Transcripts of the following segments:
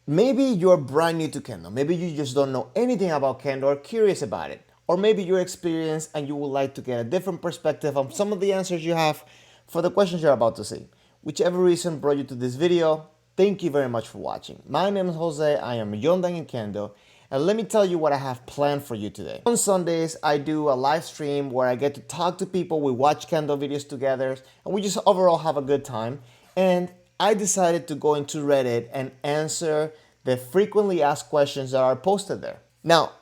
Maybe you're brand new to Kendo. Maybe you just don't know anything about Kendo or curious about it. Or maybe you're experienced and you would like to get a different perspective on some of the answers you have for the questions you're about to see. Whichever reason brought you to this video, thank you very much for watching. My name is Jose, I am Yondang in Kendo, and let me tell you what I have planned for you today. On Sundays, I do a live stream where I get to talk to people, we watch Kendo videos together, and we just overall have a good time. And I decided to go into Reddit and answer the frequently asked questions that are posted there. Now,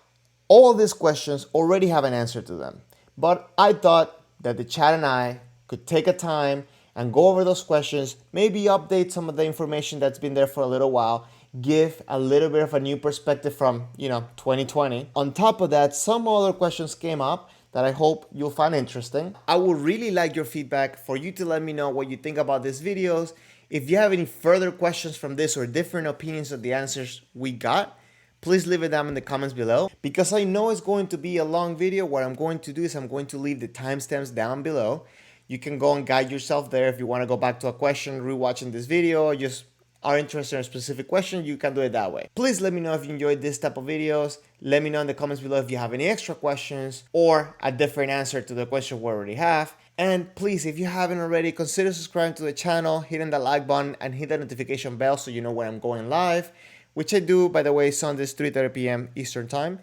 all of these questions already have an answer to them, but I thought that the chat and I could take a time and go over those questions, maybe update some of the information that's been there for a little while, give a little bit of a new perspective from, 2020. On top of that, some other questions came up that I hope you'll find interesting. I would really like your feedback for you to let me know what you think about these videos. If you have any further questions from this or different opinions of the answers we got, please leave it down in the comments below. Because I know it's going to be a long video, what I'm going to do is I'm going to leave the timestamps down below. You can go and guide yourself there if you want to go back to a question, rewatching this video, or just are interested in a specific question, you can do it that way. Please let me know if you enjoyed this type of videos. Let me know in the comments below if you have any extra questions or a different answer to the question we already have. And please, if you haven't already, consider subscribing to the channel, hitting the like button, and hit the notification bell so you know when I'm going live, which I do, by the way, Sundays 3:30 p.m. Eastern Time.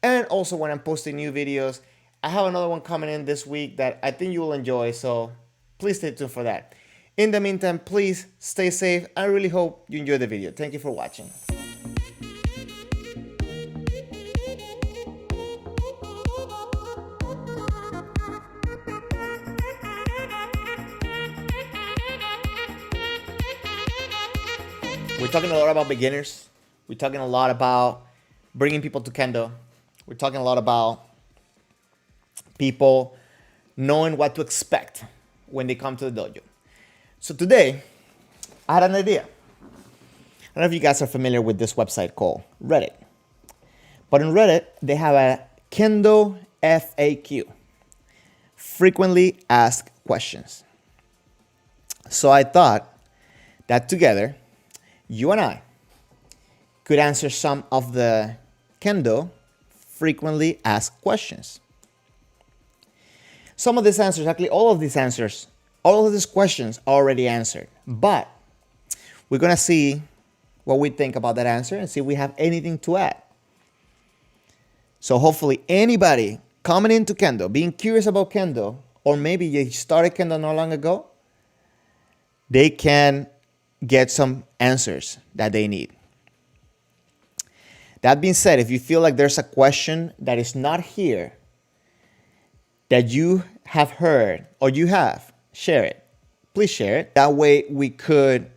And also when I'm posting new videos. I have another one coming in this week that I think you will enjoy, so please stay tuned for that. In the meantime, please stay safe. I really hope you enjoyed the video. Thank you for watching. We're talking a lot about beginners. We're talking a lot about bringing people to Kendo. We're talking a lot about people knowing what to expect when they come to the dojo. So today, I had an idea. I don't know if you guys are familiar with this website called Reddit. But in Reddit, they have a Kendo FAQ, frequently asked questions. So I thought that together, you and I could answer some of the Kendo frequently asked questions. Some of these answers, actually all of these answers, all of these questions are already answered. But we're going to see what we think about that answer and see if we have anything to add. So hopefully anybody coming into Kendo, being curious about Kendo, or maybe you started Kendo not long ago, they can get some answers that they need. That being said, if you feel like there's a question that is not here, that you have heard or you have, share it. Please share it. That way we could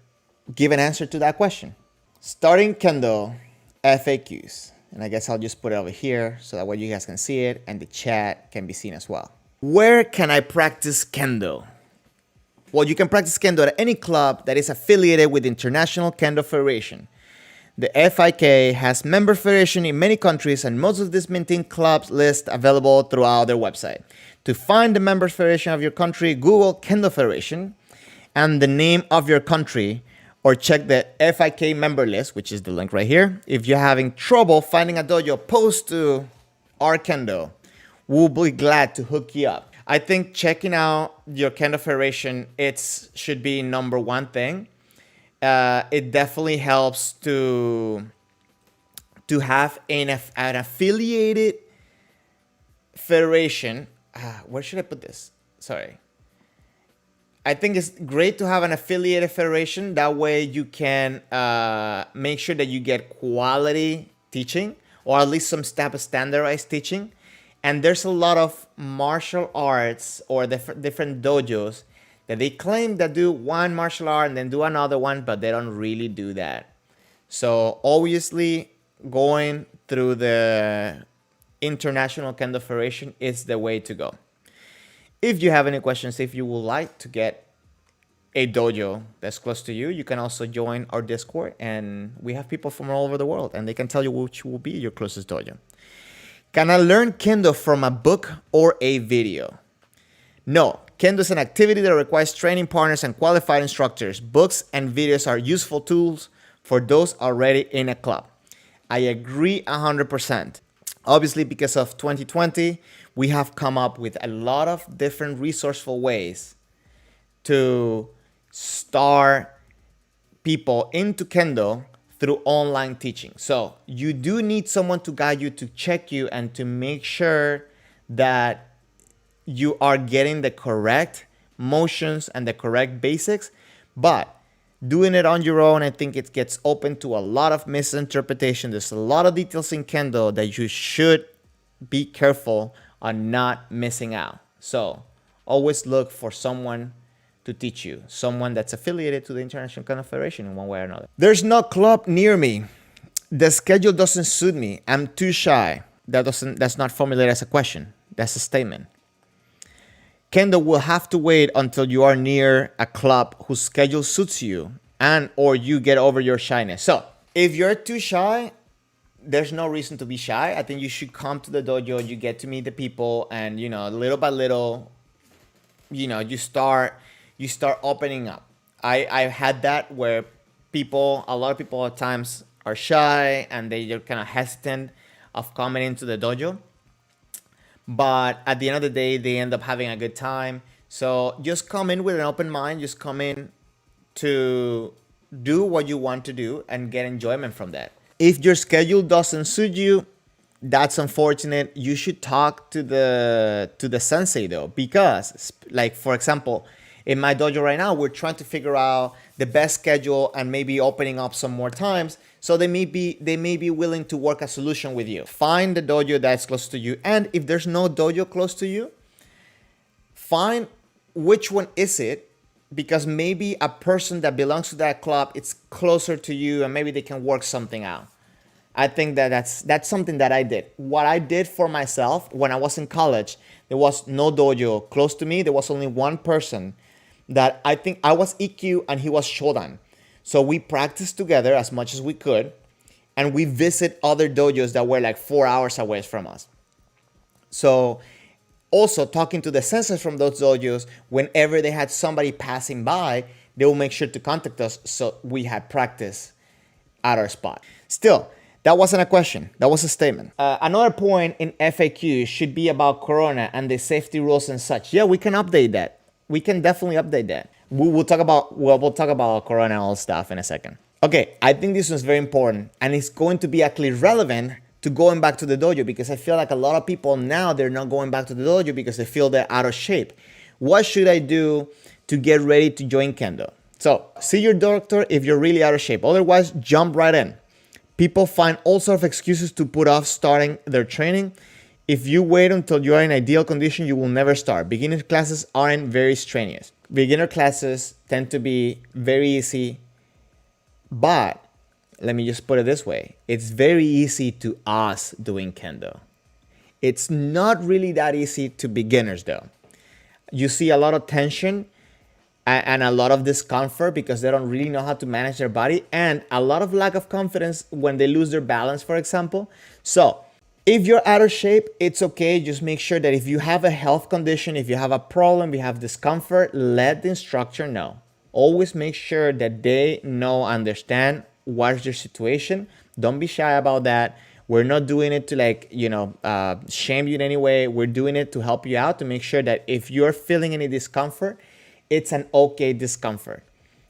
give an answer to that question. Starting Kendo FAQs. And I guess I'll just put it over here so that way you guys can see it and the chat can be seen as well. Where can I practice Kendo? Well, you can practice Kendo at any club that is affiliated with the International Kendo Federation. The FIK has member federation in many countries, and most of these maintain clubs list available throughout their website. To find the member federation of your country, Google Kendo Federation and the name of your country, or check the FIK member list, which is the link right here. If you're having trouble finding a dojo opposed to our Kendo, we'll be glad to hook you up. I think checking out your Kendo Federation, should be number one thing. It definitely helps to have an affiliated federation. Where should I put this? Sorry. I think it's great to have an affiliated federation. That way you can make sure that you get quality teaching, or at least some type of standardized teaching. And there's a lot of martial arts or different dojos that they claim that do one martial art and then do another one, but they don't really do that. So obviously going through the International Kendo Federation is the way to go. If you have any questions, if you would like to get a dojo that's close to you, you can also join our Discord, and we have people from all over the world and they can tell you which will be your closest dojo. Can I learn Kendo from a book or a video? No. Kendo is an activity that requires training partners and qualified instructors. Books and videos are useful tools for those already in a club. I agree 100%. Obviously, because of 2020, we have come up with a lot of different resourceful ways to start people into Kendo through online teaching. So you do need someone to guide you, to check you, and to make sure that you are getting the correct motions and the correct basics. But doing it on your own, I think it gets open to a lot of misinterpretation. There's a lot of details in Kendo that you should be careful on not missing out. So always look for someone to teach you, someone that's affiliated to the International Kendo Federation in one way or another. There's no club near me. The schedule doesn't suit me. I'm too shy. That's not formulated as a question. That's a statement. Kendo will have to wait until you are near a club whose schedule suits you and or you get over your shyness. So if you're too shy, there's no reason to be shy. I think you should come to the dojo, you get to meet the people, and little by little, you start opening up. I had that where a lot of people at times are shy and they're kind of hesitant of coming into the dojo. But at the end of the day, they end up having a good time. So just come in with an open mind. Just come in to do what you want to do and get enjoyment from that. If your schedule doesn't suit you, that's unfortunate. You should talk to the sensei though, because like, for example, in my dojo right now, we're trying to figure out the best schedule and maybe opening up some more times. So they may be willing to work a solution with you. Find the dojo that's close to you. And if there's no dojo close to you, find which one is it, because maybe a person that belongs to that club, it's closer to you and maybe they can work something out. I think that's something that I did. What I did for myself when I was in college, there was no dojo close to me. There was only one person that I think I was EQ and he was Shodan. So we practiced together as much as we could, and we visit other dojos that were like 4 hours away from us. So also talking to the sensei from those dojos, whenever they had somebody passing by, they will make sure to contact us so we had practice at our spot. Still, that wasn't a question. That was a statement. Another point in FAQ should be about Corona and the safety rules and such. Yeah, we can update that. We can definitely update that. We'll talk about Corona and all stuff in a second. Okay, I think this was very important, and it's going to be actually relevant to going back to the dojo, because I feel like a lot of people now, they're not going back to the dojo because they feel they're out of shape. What should I do to get ready to join Kendo? So see your doctor if you're really out of shape. Otherwise, jump right in. People find all sorts of excuses to put off starting their training. If you wait until you are in ideal condition, you will never start. Beginner classes aren't very strenuous. Beginner classes tend to be very easy, but let me just put it this way. It's very easy to us doing Kendo. It's not really that easy to beginners though. You see a lot of tension and a lot of discomfort because they don't really know how to manage their body, and a lot of lack of confidence when they lose their balance, for example. So if you're out of shape, it's okay. Just make sure that if you have a health condition, if you have a problem, you have discomfort, let the instructor know. Always make sure that they know, understand what's your situation. Don't be shy about that. We're not doing it to shame you in any way. We're doing it to help you out, to make sure that if you're feeling any discomfort, it's an okay discomfort.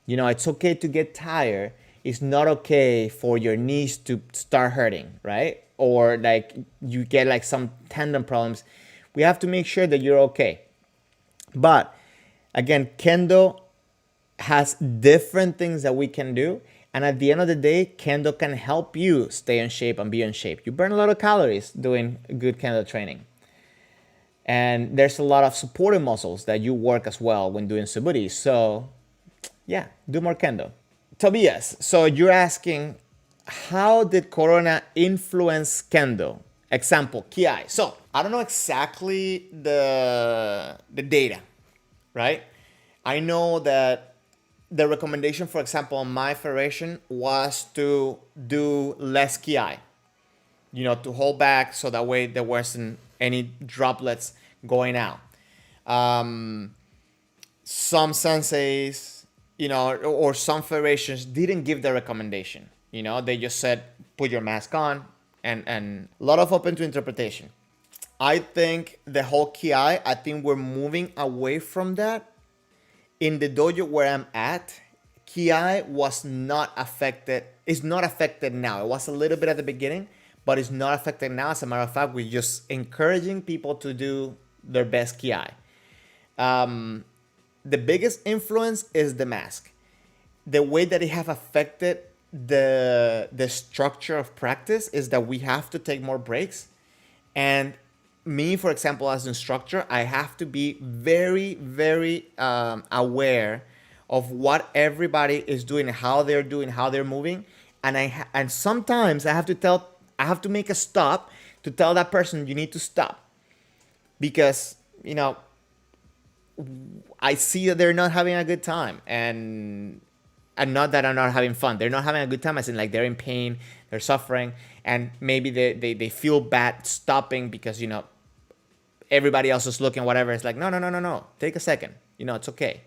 It's okay to get tired. It's not okay for your knees to start hurting, right? Or like you get like some tendon problems. We have to make sure that you're okay. But again, Kendo has different things that we can do. And at the end of the day, Kendo can help you stay in shape and be in shape. You burn a lot of calories doing good Kendo training. And there's a lot of supporting muscles that you work as well when doing suburi. So yeah, do more Kendo. Tobias, so you're asking, how did Corona influence Kendo? Example, Kiai. So I don't know exactly the data, right? I know that the recommendation, for example, on my federation was to do less Kiai, to hold back so that way there wasn't any droplets going out. Some senseis, or some federations didn't give the recommendation. They just said, put your mask on, and a lot of open to interpretation. I think the whole ki, I think we're moving away from that. In the dojo where I'm at, ki was not affected. It's not affected now. It was a little bit at the beginning, but it's not affected now. As a matter of fact, we're just encouraging people to do their best ki. The biggest influence is the mask. The way that it have affected the structure of practice is that we have to take more breaks. And me, for example, as an instructor, I have to be very, very aware of what everybody is doing, how they're doing, how they're moving, and sometimes I have to make a stop to tell that person you need to stop because I see that they're not having a good time, and not that I'm not having fun. They're not having a good time, as in like they're in pain, they're suffering, and maybe they feel bad stopping because everybody else is looking, whatever. It's like, no, take a second, it's okay.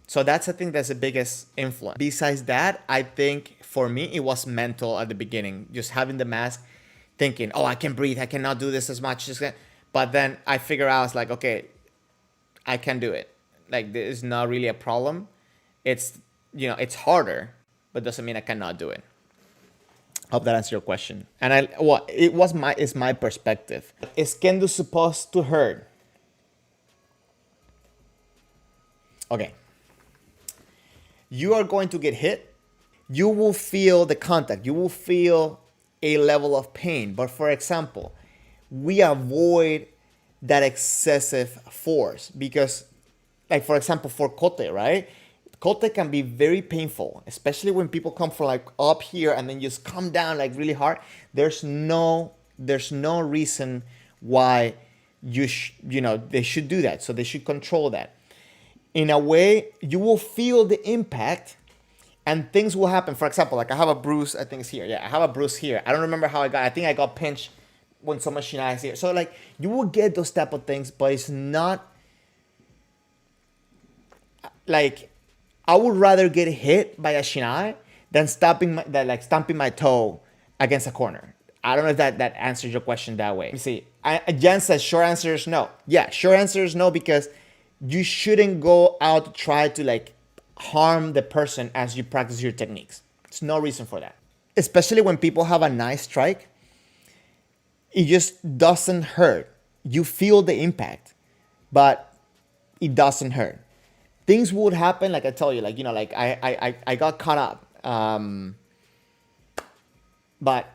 So that's, I think, that's the biggest influence. Besides that, I think for me it was mental at the beginning, just having the mask, thinking, oh, I can breathe, I cannot do this as much, but then I figure out, it's like, okay, I can do it. Like, this is not really a problem. It's it's harder, but doesn't mean I cannot do it. Hope that answers your question. And it's my perspective. Is Kendo supposed to hurt? Okay. You are going to get hit. You will feel the contact. You will feel a level of pain. But for example, we avoid that excessive force because, like, for example, for kote, right? Kote can be very painful, especially when people come from like up here and then just come down like really hard. There's no reason why they should do that. So they should control that. In a way, you will feel the impact and things will happen. For example, like I have a bruise, I think it's here. Yeah, I have a bruise here. I don't remember how I think I got pinched when someone shinai is here. So like you will get those type of things, but it's not like, I would rather get hit by a shinai than stomping my toe against a corner. I don't know if that answers your question that way. Let me see. Jen says short answer is no. Yeah, short answer is no, because you shouldn't go out to try to like harm the person as you practice your techniques. There's no reason for that. Especially when people have a nice strike, it just doesn't hurt. You feel the impact, but it doesn't hurt. Things would happen, like I tell you, like I got caught up. But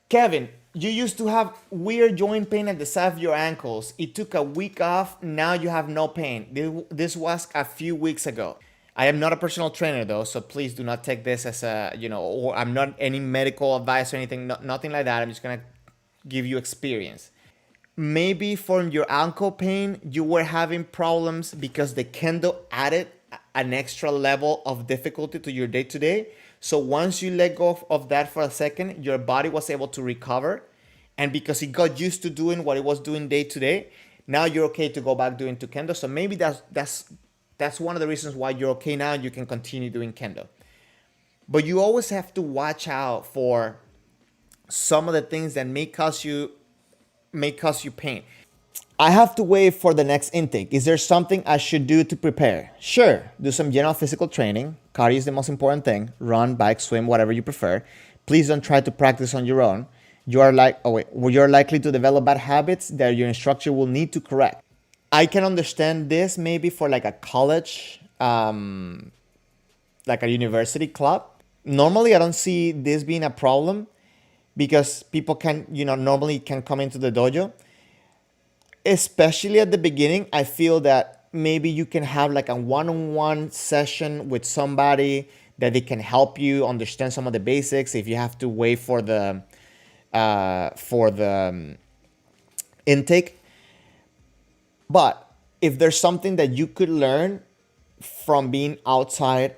Kevin, you used to have weird joint pain at the side of your ankles. It took a week off. Now you have no pain. This was a few weeks ago. I am not a personal trainer though, so please do not take this as or I'm not any medical advice or anything. Nothing like that. I'm just gonna give you experience. Maybe from your ankle pain, you were having problems because the kendo added an extra level of difficulty to your day-to-day. So once you let go of that for a second, your body was able to recover. And because it got used to doing what it was doing day-to-day, now you're okay to go back doing to kendo. So maybe that's one of the reasons why you're okay now. You can continue doing kendo. But you always have to watch out for some of the things that may cause you pain. I have to wait for the next intake. Is there something I should do to prepare? Sure, do some general physical training. Cardio is the most important thing. Run, bike, swim, whatever you prefer. Please don't try to practice on your own. You're likely to develop bad habits that your instructor will need to correct. I can understand this maybe for like a college, like a university club. Normally, I don't see this being a problem, because people can, normally can come into the dojo. Especially at the beginning, I feel that maybe you can have like a one-on-one session with somebody that they can help you understand some of the basics if you have to wait for the intake. But if there's something that you could learn from being outside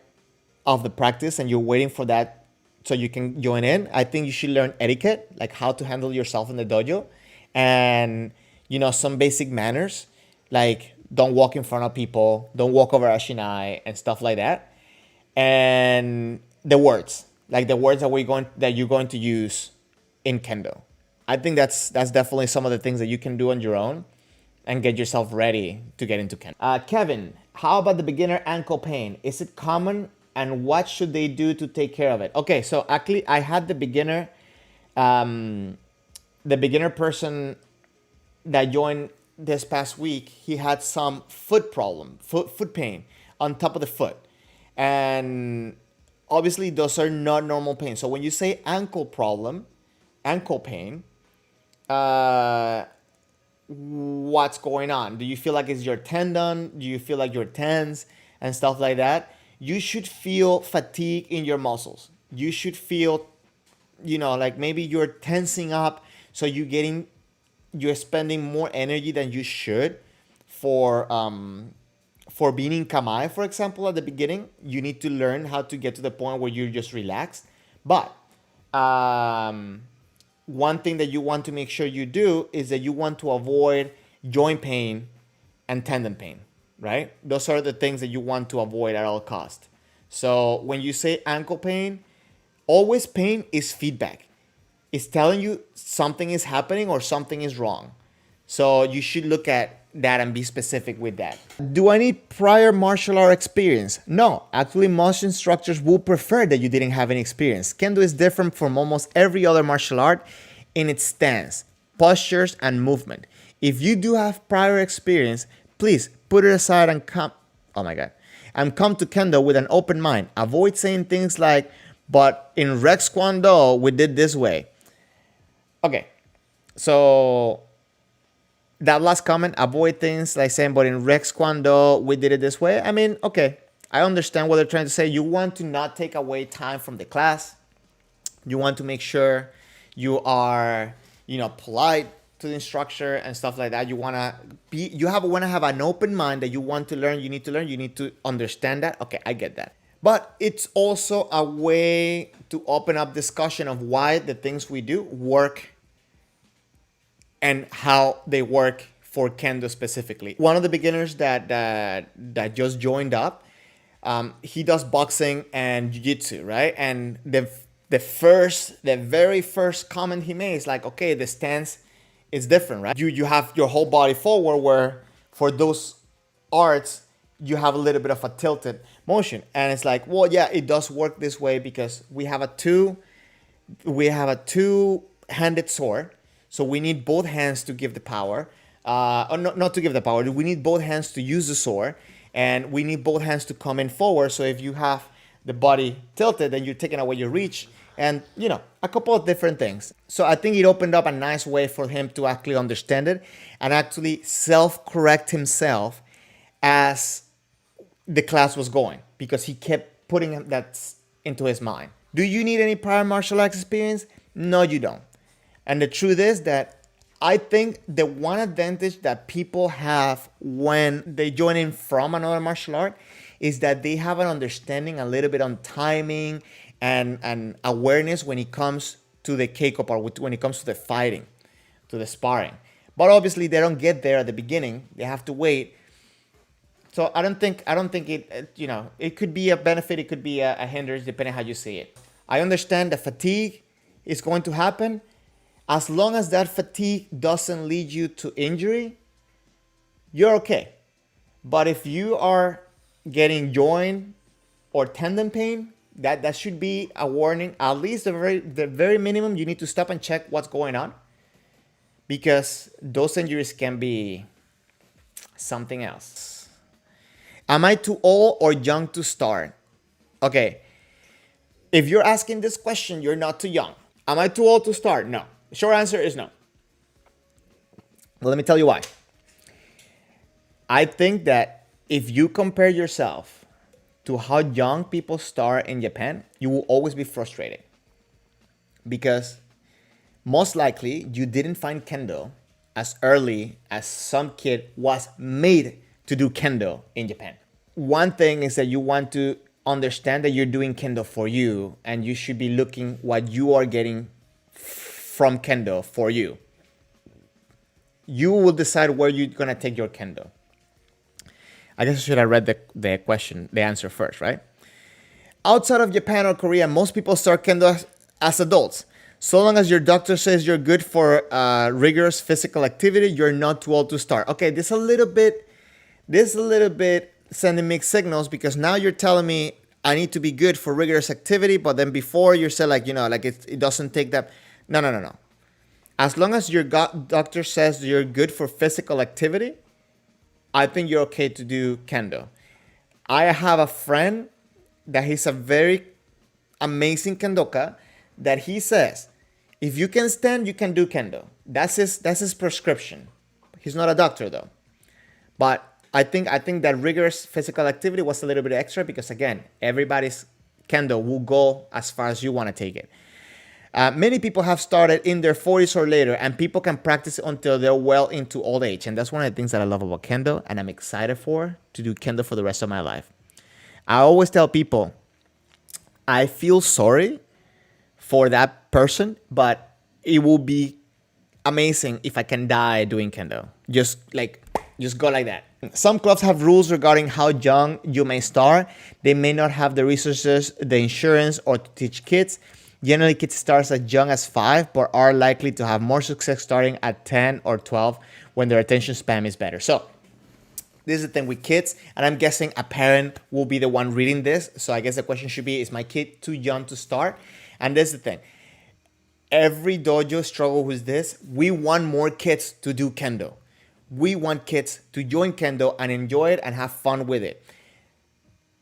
of the practice and you're waiting for that so you can join in, I think you should learn etiquette, like how to handle yourself in the dojo, and some basic manners, like don't walk in front of people, don't walk over a shinai and stuff like that. And the words, like the words that you're going to use in Kendo. I think that's definitely some of the things that you can do on your own and get yourself ready to get into Kendo. Kevin, how about the beginner ankle pain? Is it common, and what should they do to take care of it? Okay, so actually I had the beginner person that joined this past week. He had some foot pain on top of the foot, and obviously those are not normal pain. So when you say ankle pain, uh, what's going on? Do you feel like it's your tendon? Do you feel like you're tense and stuff like that? You should feel fatigue in your muscles. You should feel, like maybe you're tensing up, so you're spending more energy than you should for being in kamae, for example. At the beginning, you need to learn how to get to the point where you're just relaxed. But one thing that you want to make sure you do is that you want to avoid joint pain and tendon pain, right? Those are the things that you want to avoid at all cost. So when you say ankle pain, always pain is feedback. It's telling you something is happening or something is wrong. So you should look at that and be specific with that. Do I need prior martial art experience? No, actually most instructors will prefer that you didn't have any experience. Kendo is different from almost every other martial art in its stance, postures, and movement. If you do have prior experience, please put it aside and come to Kendo with an open mind. Avoid saying things like, but in Rex Kwon Do, we did this way. Okay, so that last comment, avoid things like saying, but in Rex Kwon Do, we did it this way. I mean, okay, I understand what they're trying to say. You want to not take away time from the class. You want to make sure you are, polite to the instructor and stuff like that. You want to have an open mind that you want to learn. You need to understand that. Okay, I get that. But it's also a way to open up discussion of why the things we do work and how they work for Kendo specifically. One of the beginners that just joined up, he does boxing and jiu-jitsu, right? And the very first comment he made is like, okay, the stance is different, right? You have your whole body forward, where for those arts you have a little bit of a tilted motion, and it's like, well, yeah, it does work this way because we have a two-handed sword, so we need both hands to give the power. Or not to give the power. We need both hands to use the sword, and we need both hands to come in forward. So if you have the body tilted, then you're taking away your reach, and a couple of different things. So I think it opened up a nice way for him to actually understand it and actually self-correct himself as the class was going, because he kept putting that into his mind. Do you need any prior martial arts experience? No, you don't. And the truth is that I think the one advantage that people have when they join in from another martial art is that they have an understanding a little bit on timing and awareness when it comes to the keiko part, when it comes to the fighting, to the sparring. But obviously they don't get there at the beginning. They have to wait. So I don't think it could be a benefit, it could be a hindrance, depending how you see it. I understand the fatigue is going to happen. As long as that fatigue doesn't lead you to injury, you're okay. But if you are getting joint or tendon pain, that should be a warning. At least the very minimum, you need to stop and check what's going on, because those injuries can be something else. Am I too old or young to start? Okay, if you're asking this question, you're not too young. Am I too old to start? No. The short answer is no. Well, let me tell you why. I think that if you compare yourself to how young people start in Japan, you will always be frustrated, because most likely you didn't find Kendo as early as some kid was made to do Kendo in Japan. One thing is that you want to understand that you're doing Kendo for you, and you should be looking what you are getting from Kendo for you. You will decide where you're gonna take your Kendo. I guess I should have read the question, the answer first, right? outside of Japan or Korea, most people start Kendo as adults. So long as your doctor says you're good for rigorous physical activity, you're not too old to start. Okay, this is a little bit sending mixed signals, because now you're telling me I need to be good for rigorous activity, but then before you said, like, like it doesn't take that. No, no, no, no. As long as your doctor says you're good for physical activity, I think you're okay to do Kendo. I have a friend that he's a very amazing Kendoka, that he says, if you can stand, you can do Kendo. That's his prescription. He's not a doctor though. But I think that rigorous physical activity was a little bit extra, because again, everybody's Kendo will go as far as you want to take it. Many people have started in their 40s or later, and people can practice until they're well into old age. And that's one of the things that I love about Kendo, and I'm excited to do Kendo for the rest of my life. I always tell people, I feel sorry for that person, but it will be amazing if I can die doing Kendo. Just go like that. Some clubs have rules regarding how young you may start. They may not have the resources, the insurance, or to teach kids. Generally, kids start as young as 5, but are likely to have more success starting at 10 or 12 when their attention span is better. So this is the thing with kids, and I'm guessing a parent will be the one reading this. So I guess the question should be, is my kid too young to start? And this is the thing. Every dojo struggles with this. We want more kids to do Kendo. We want kids to join Kendo and enjoy it and have fun with it.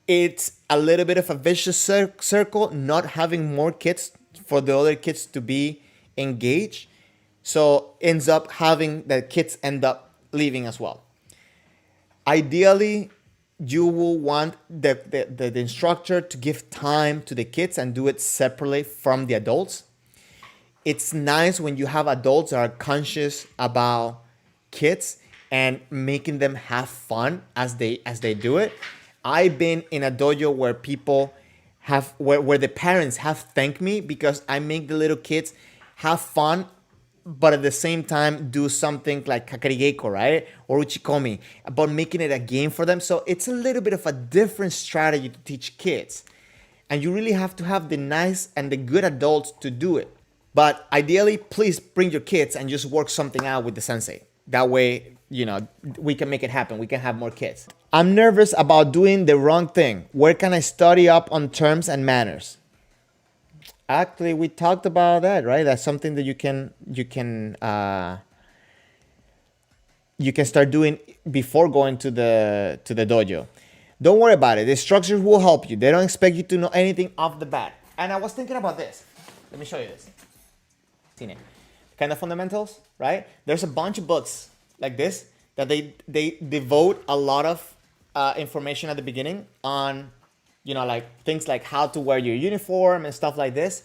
It's a little bit of a vicious circle, not having more kids for the other kids to be engaged. So ends up having the kids end up leaving as well. Ideally, you will want the instructor to give time to the kids and do it separately from the adults. It's nice when you have adults that are conscious about kids and making them have fun as they do it. I've been in a dojo where people have where the parents have thanked me because I make the little kids have fun, but at the same time do something like kakarigeko, right? Or uchikomi, about making it a game for them. So it's a little bit of a different strategy to teach kids. And you really have to have the nice and the good adults to do it. But ideally, please bring your kids and just work something out with the sensei. That way, we can make it happen. We can have more kids. I'm nervous about doing the wrong thing. Where can I study up on terms and manners? Actually, we talked about that, right? That's something that you can start doing before going to the dojo. Don't worry about it. The instructors will help you. They don't expect you to know anything off the bat. And I was thinking about this. Let me show you this. Kind of fundamentals, right? There's a bunch of books like this that they devote a lot of information at the beginning on, like things like how to wear your uniform and stuff like this.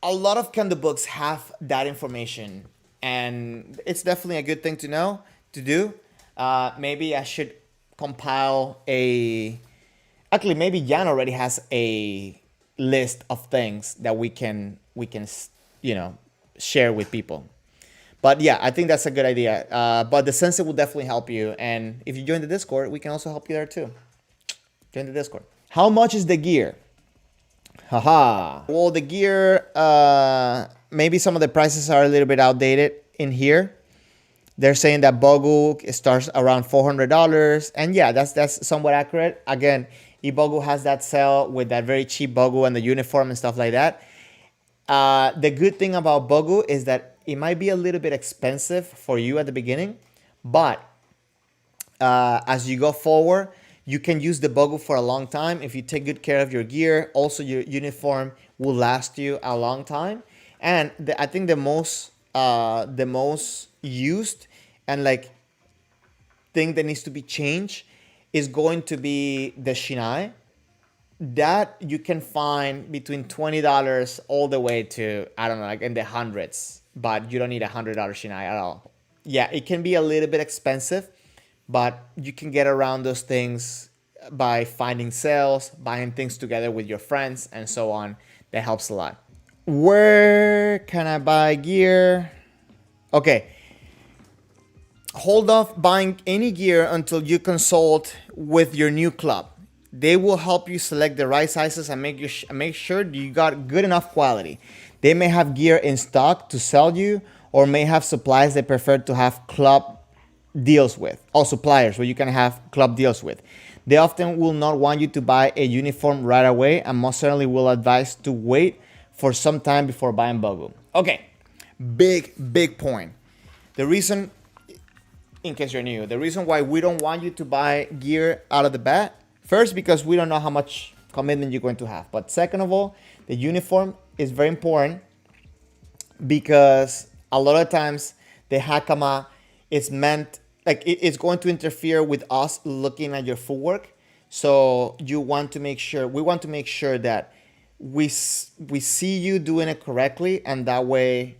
A lot of Kendo books have that information, and it's definitely a good thing to know, to do. Maybe I should compile actually, maybe Jan already has a list of things that we can share with people. But yeah, I think that's a good idea. But the sensei will definitely help you. And if you join the Discord, we can also help you there too. Join the Discord. How much is the gear? Haha. Well, the gear, maybe some of the prices are a little bit outdated in here. They're saying that Bogu starts around $400. And yeah, that's somewhat accurate. Again, Ibogu has that sale with that very cheap Bogu and the uniform and stuff like that. The good thing about Bogu is that it might be a little bit expensive for you at the beginning, but as you go forward, you can use the Bogu for a long time. If you take good care of your gear, also your uniform will last you a long time. And I think the most used and like thing that needs to be changed is going to be the shinai. That you can find between $20 all the way to, I don't know, like in the hundreds, but you don't need $100 shinai at all. Yeah, it can be a little bit expensive, but you can get around those things by finding sales, buying things together with your friends, and so on. That helps a lot. Where can I buy gear? Okay. Hold off buying any gear until you consult with your new club. They will help you select the right sizes and make sure you got good enough quality. They may have gear in stock to sell you, or may have supplies they prefer to have club deals with, or suppliers where you can have club deals with. They often will not want you to buy a uniform right away, and most certainly will advise to wait for some time before buying Bogu. Okay, big point. The reason, in case you're new, the reason why we don't want you to buy gear out of the bat, first, because we don't know how much commitment you're going to have. But second of all, the uniform is very important because a lot of times the hakama is meant, like it's going to interfere with us looking at your footwork. So we want to make sure that we see you doing it correctly, and that way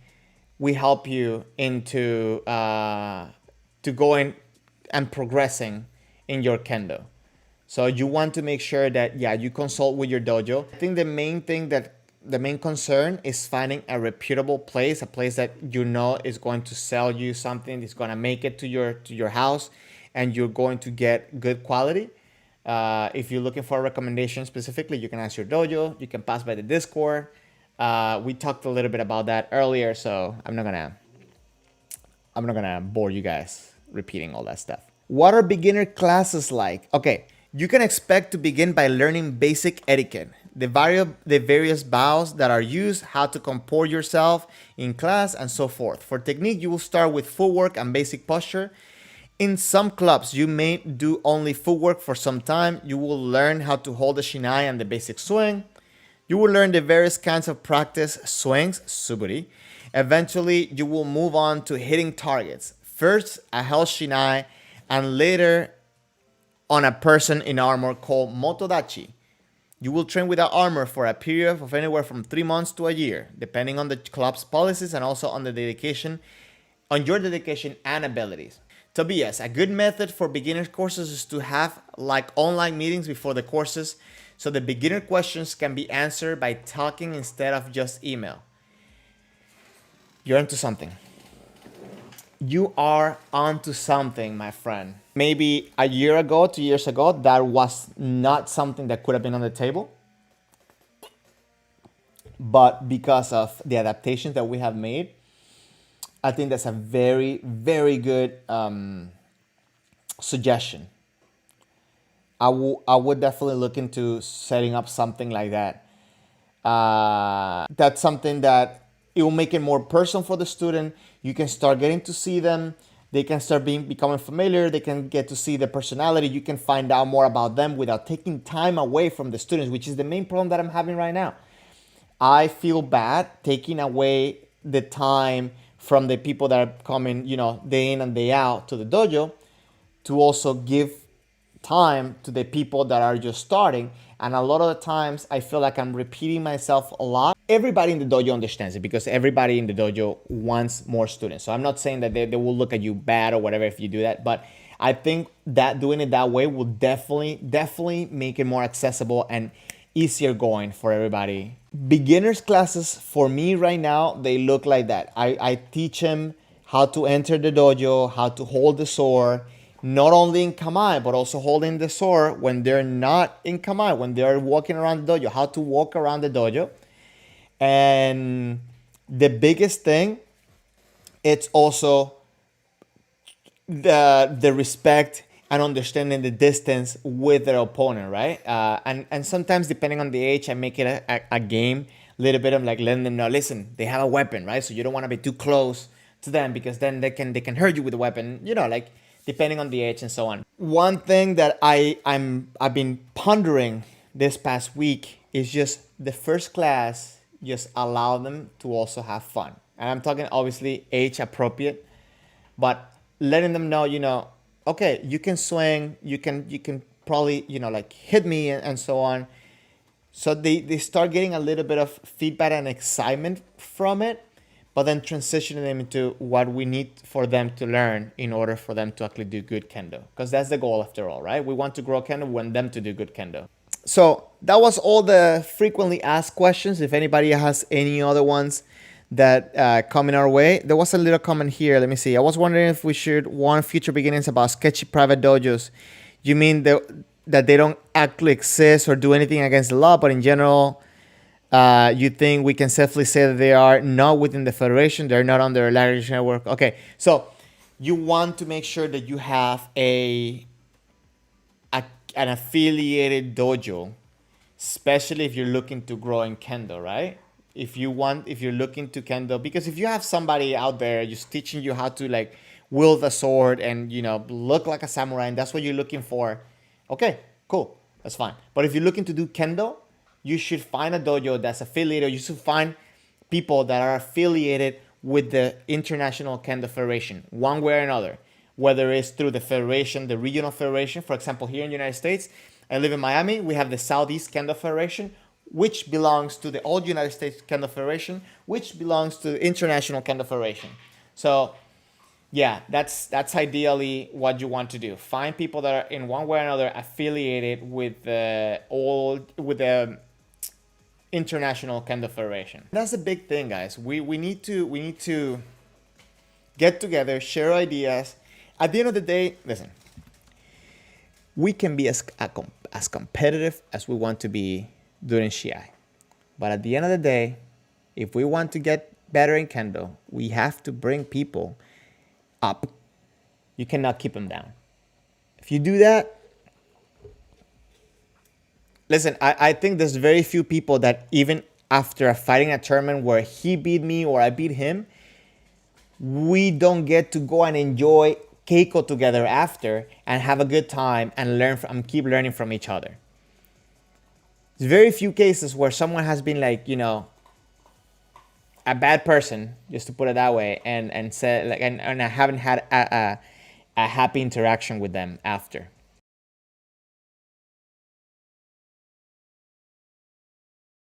we help you into to going and progressing in your kendo. So you want to make sure that, yeah, you consult with your dojo. I think the main concern is finding a reputable place, a place that you know is going to sell you something, is going to make it to your house, and you're going to get good quality. If you're looking for a recommendation specifically, you can ask your dojo. You can pass by the Discord. We talked a little bit about that earlier, so I'm not gonna bore you guys repeating all that stuff. What are beginner classes like? Okay, you can expect to begin by learning basic etiquette, the various bows that are used, how to comport yourself in class, and so forth. For technique, you will start with footwork and basic posture. In some clubs, you may do only footwork for some time. You will learn how to hold the shinai and the basic swing. You will learn the various kinds of practice swings, suburi. Eventually, you will move on to hitting targets. First, a held shinai, and later on a person in armor called motodachi. You will train without armor for a period of anywhere from 3 months to a year, depending on the club's policies and also on your dedication and abilities. Tobias, a good method for beginner courses is to have like online meetings before the courses, so the beginner questions can be answered by talking instead of just email. You're into something. You are onto something, my friend. Maybe a year ago, 2 years ago, that was not something that could have been on the table. But because of the adaptations that we have made, I think that's a very, very good suggestion. I would definitely look into setting up something like that. That's something that it will make it more personal for the student. You can start getting to see them. They can start becoming familiar. They can get to see the personality. You can find out more about them without taking time away from the students, which is the main problem that I'm having right now. I feel bad taking away the time from the people that are coming, day in and day out to the dojo, to also give time to the people that are just starting. And a lot of the times I feel like I'm repeating myself a lot. Everybody in the dojo understands it, because everybody in the dojo wants more students. So I'm not saying that they will look at you bad or whatever if you do that, but I think that doing it that way will definitely make it more accessible and easier going for everybody. Beginners classes for me right now, they look like that. I teach them how to enter the dojo, how to hold the sword, not only in kamae, but also holding the sword when they're not in kamae, when they're walking around the dojo, how to walk around the dojo. And the biggest thing, it's also the respect and understanding the distance with their opponent, right? And sometimes, depending on the age, I make it a game, a little bit of like letting them know, listen, they have a weapon, right? So you don't want to be too close to them, because then they can hurt you with the weapon, like depending on the age and so on. One thing that I've been pondering this past week is just the first class, just allow them to also have fun. And I'm talking obviously age appropriate, but letting them know, okay, you can swing, you can probably, like hit me and so on. So they start getting a little bit of feedback and excitement from it, but then transitioning them into what we need for them to learn in order for them to actually do good kendo. Because that's the goal after all, right? We want to grow kendo, we want them to do good kendo. So that was all the frequently asked questions. If anybody has any other ones that coming our way. There was a little comment here. Let me see. I was wondering if we should warn future beginners about sketchy private dojos. You mean that they don't actually exist or do anything against the law, but in general, you think we can safely say that they are not within the federation, they're not on their language network. Okay, so you want to make sure that you have a an affiliated dojo, especially if you're looking to grow in Kendo, right? If you're looking to Kendo, because if you have somebody out there just teaching you how to like wield a sword and look like a samurai, and that's what you're looking for, okay, cool, that's fine. But if you're looking to do Kendo, you should find a dojo that's affiliated. You should find people that are affiliated with the International Kendo Federation, one way or another, whether it's through the federation, the regional federation. For example, here in the United States, I live in Miami, we have the Southeast Kendo Federation, which belongs to the All United States Kendo Federation, which belongs to the International Kendo Federation. So yeah, that's ideally what you want to do. Find people that are in one way or another affiliated with the International Kendo Federation. That's a big thing, guys. We need to get together, share ideas. At the end of the day, listen, we can be as competitive as we want to be during Shiai. But at the end of the day, if we want to get better in Kendo, we have to bring people up. You cannot keep them down. If you do that, listen, I think there's very few people that even after fighting a tournament where he beat me or I beat him, we don't get to go and enjoy Keiko together after and have a good time and keep learning from each other. There's very few cases where someone has been like, a bad person, just to put it that way, and said like, and I haven't had a happy interaction with them after.